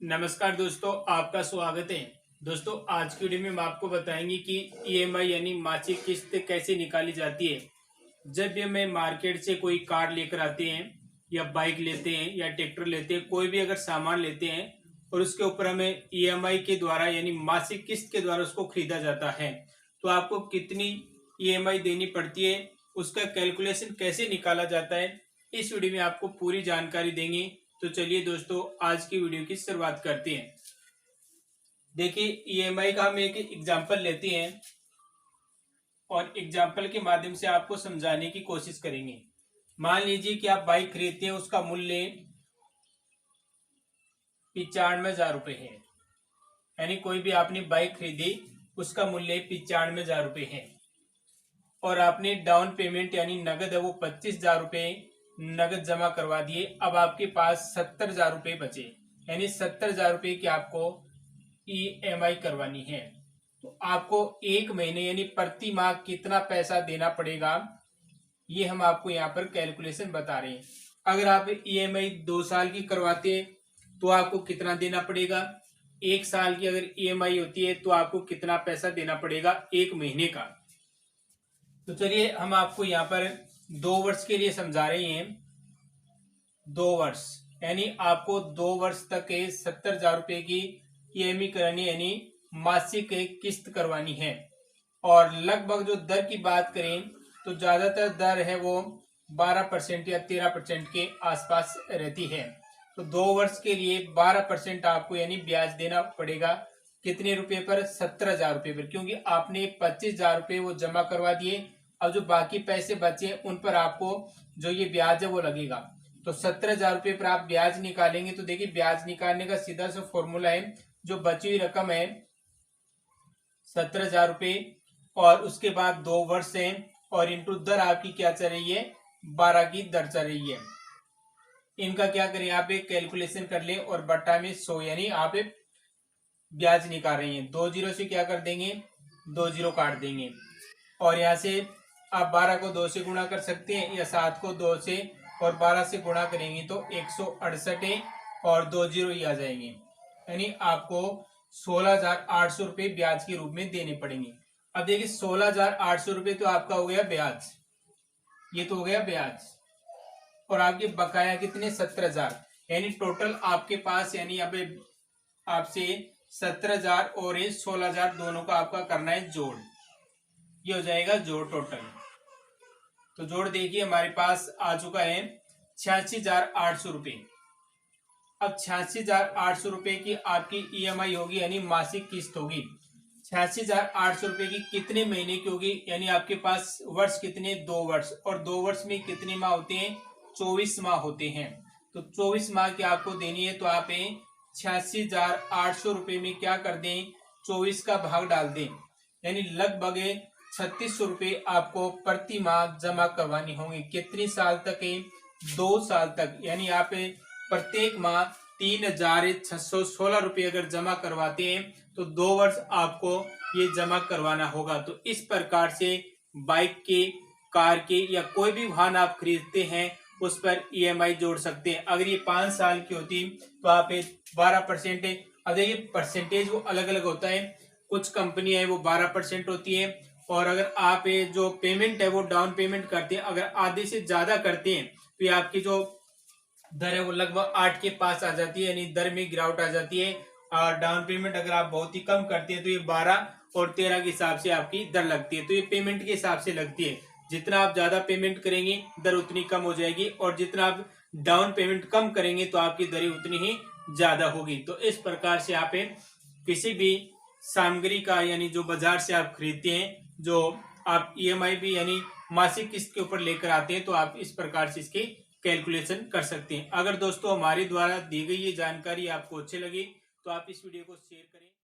नमस्कार दोस्तों, आपका स्वागत है। दोस्तों, आज की वीडियो में हम आपको बताएंगे कि ईएमआई यानी मासिक किस्त कैसे निकाली जाती है। जब भी हमें मार्केट से कोई कार लेकर आते हैं या बाइक लेते हैं या ट्रैक्टर लेते हैं, कोई भी अगर सामान लेते हैं और उसके ऊपर हमें ईएमआई के द्वारा यानी मासिक किस्त के द्वारा उसको खरीदा जाता है, तो आपको कितनी ईएमआई देनी पड़ती है, उसका कैलकुलेशन कैसे निकाला जाता है, इस वीडियो में आपको पूरी जानकारी देंगे। तो चलिए दोस्तों, आज की वीडियो की शुरुआत करते हैं। देखिए, ईएमआई का हम एक एग्जांपल लेते हैं और एग्जांपल के माध्यम से आपको समझाने की कोशिश करेंगे। मान लीजिए कि आप बाइक खरीदते हैं, उसका मूल्य 95,000 रुपये है। यानी कोई भी आपने बाइक खरीदी, उसका मूल्य 95,000 रुपये है और आपने डाउन पेमेंट यानी नगद है वो 25,000 रुपये नगद जमा करवा दिए। अब आपके पास 70,000 रुपये बचे, यानी 70,000 रुपये की आपको ईएमआई करवानी है। तो आपको एक महीने यानी प्रति माह कितना पैसा देना पड़ेगा, ये हम आपको यहाँ पर कैलकुलेशन बता रहे हैं। अगर आप ईएमआई 2 साल की करवाते हैं तो आपको कितना देना पड़ेगा, 1 साल की अगर ईएमआई होती है तो आपको कितना पैसा देना पड़ेगा 1 महीने का। तो चलिए हम आपको यहाँ पर 2 वर्ष के लिए समझा रहे हैं। 2 वर्ष यानी आपको 2 वर्ष तक 70,000 रुपये की ईएमआई करानी यानी मासिक किस्त करवानी है। और लगभग जो दर की बात करें तो ज्यादातर दर है वो 12% या 13% के आसपास रहती है। तो 2 वर्ष के लिए 12% आपको यानी ब्याज देना पड़ेगा। कितने रुपए पर? 17,000 रुपये पर, क्योंकि आपने 25,000 रुपये वो जमा करवा दिए। अब जो बाकी पैसे बचे उन पर आपको जो ये ब्याज है वो लगेगा। तो 17,000 रुपये पर आप ब्याज निकालेंगे तो देखिए, ब्याज निकालने का सीधा सा फॉर्मूला है, जो बची हुई रकम है 17,000 रुपये और उसके बाद 2 वर्ष है और इंटू दर आपकी क्या चल रही है, 12 की दर चल रही है। इनका क्या करें, आप एक कैलकुलेशन कर लें और बट्टा में 100 यानी आप ब्याज निकाल रही हैं। 2 जीरो से क्या कर देंगे, 2 जीरो काट देंगे और यहाँ से आप 12 को 2 से गुणा कर सकते हैं या 7 को 2 से और 12 से गुणा करेंगे तो 168 है और 2 जीरो ही आ जाएंगे। यानी आपको 16,800 रुपये ब्याज के रूप में देने पड़ेंगे। अब देखिए, 16,800 रुपये तो आपका हो गया ब्याज, ये तो हो गया ब्याज और आपके बकाया कितने, 17,000। यानी टोटल आपके पास यानी अब आपसे 17,000 और 16,000 दोनों का आपका करना है जोड़। ये हो जाएगा जोड़ टोटल। तो जोड़ देखिए हमारे पास आ चुका है 86,800 रुपये। अब 86,800 रुपये की आपकी ईएमआई होगी यानी मासिक किस्त होगी। 86,800 रुपये की कितने महीने की होगी, यानी आपके पास वर्ष कितने, 2 वर्ष, और 2 वर्ष में कितने माह होते हैं, 24 माह होते हैं। तो 24 माह की आपको देनी है तो आप 86,800 रुपये में क्या कर दें, 24 का भाग डाल दें, यानी लगभग 3,600 रुपये आपको प्रति माह जमा करवानी होंगी। कितनी साल तक है, 2 साल तक। यानी आप प्रत्येक माह 3,616 रुपये अगर जमा करवाते हैं तो 2 वर्ष आपको ये जमा करवाना होगा। तो इस प्रकार से बाइक के, कार के या कोई भी वाहन आप खरीदते हैं उस पर ईएमआई जोड़ सकते हैं। अगर ये 5 साल की होती तो आप 12%, अब देखिए परसेंटेज वो अलग अलग होता है। कुछ कंपनियां है वो 12% होती है और अगर आप जो पेमेंट है वो डाउन पेमेंट करते हैं, अगर आधे से ज्यादा करते हैं तो ये आपकी जो दर है वो लगभग 8 के पास आ जाती है, यानी दर में गिरावट आ जाती है। और डाउन पेमेंट अगर आप बहुत ही कम करते हैं तो ये 12 और 13 के हिसाब से आपकी दर लगती है। तो ये पेमेंट के हिसाब से लगती है, जितना आप ज्यादा पेमेंट करेंगे दर उतनी कम हो जाएगी और जितना आप डाउन पेमेंट कम करेंगे तो आपकी दरें उतनी ही ज्यादा होगी। तो इस प्रकार से आप किसी भी सामग्री का यानी जो बाजार से आप खरीदते हैं, जो आप ईएमआई भी यानी मासिक किस्त के ऊपर लेकर आते हैं, तो आप इस प्रकार से इसकी कैलकुलेशन कर सकते हैं। अगर दोस्तों हमारे द्वारा दी गई ये जानकारी आपको अच्छी लगी तो आप इस वीडियो को शेयर करें।